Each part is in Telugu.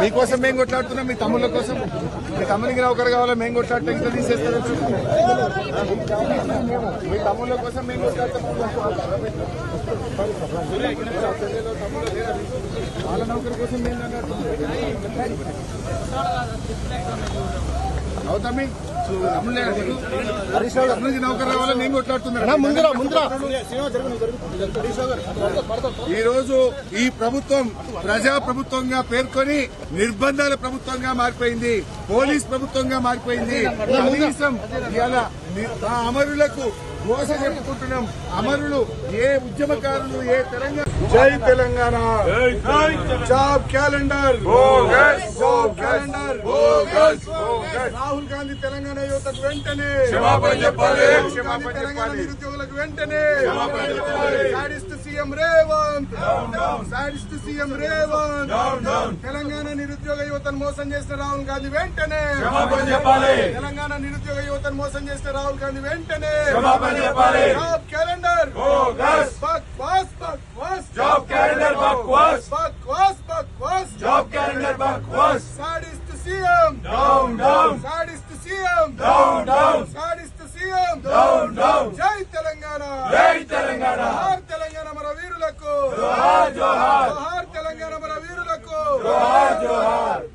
మీకోసం మేము కొట్లాడుతున్నాం, మీ తమ్ముళ్ళ కోసం. మీ తమ్మునికి నౌకరు కావాలా, మేము కొట్లాడితే ఇంకా తీసేస్తారు. మీ తమ్ముళ్ళ కోసం మేము కొట్లాడుతున్నాం. వాళ్ళ నౌకరు కోసం మేము అవుతామి. తమ్మునికి నౌకరు కావాలా, నేను కొట్లాడుతున్నాను. ఈ రోజు ఈ ప్రభుత్వం ప్రజా ప్రభుత్వంగా పేర్కొని నిర్బంధాల ప్రభుత్వంగా మారిపోయింది, పోలీస్ ప్రభుత్వంగా మారిపోయింది. కనీసం ఇలా అమరులకు మోస చెప్పుకుంటున్నాం. అమరులు ఏ ఉద్యమకారులు, ఏ తెలంగాణ. జై Telangana. Job calendar, job calendar. Rahul Gandhi Telangana యువతకు వెంటనే క్షమాపణ చెప్పాలి. తెలంగాణ నిరుద్యోగులకు వెంటనే sadist CM Revanth, sadist CM Revanth. Telangana నిరుద్యోగ యువతను మోసం చేసిన రాహుల్ గాంధీ వెంటనే క్షమాపణ చెప్పాలి. తెలంగాణ నిరుద్యోగ యువతను మోసం చేసిన రాహుల్ గాంధీ వెంటనే క్షమాపణ చెప్పాలి. జాబ్ క్యాలెండర్ బక్వాస్, బక్వాస్. జాబ్ క్యాలెండర్ బక్వాస్, బక్వాస్, బక్వాస్. జాబ్ క్యాలెండర్ బక్వాస్. Sadist CM down down, sadist CM down down, sadist CM down down. జై తెలంగాణ, జై తెలంగాణ. జోహార్ తెలంగాణ మన వీరులకు, జోహార్ జోహార్. జోహార్ తెలంగాణ మన వీరులకు, జోహార్ జోహార్.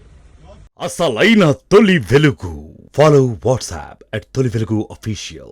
అసలైన తొలి వెలుగు. ఫాలో వాట్సాప్ @తొలి వెలుగు official.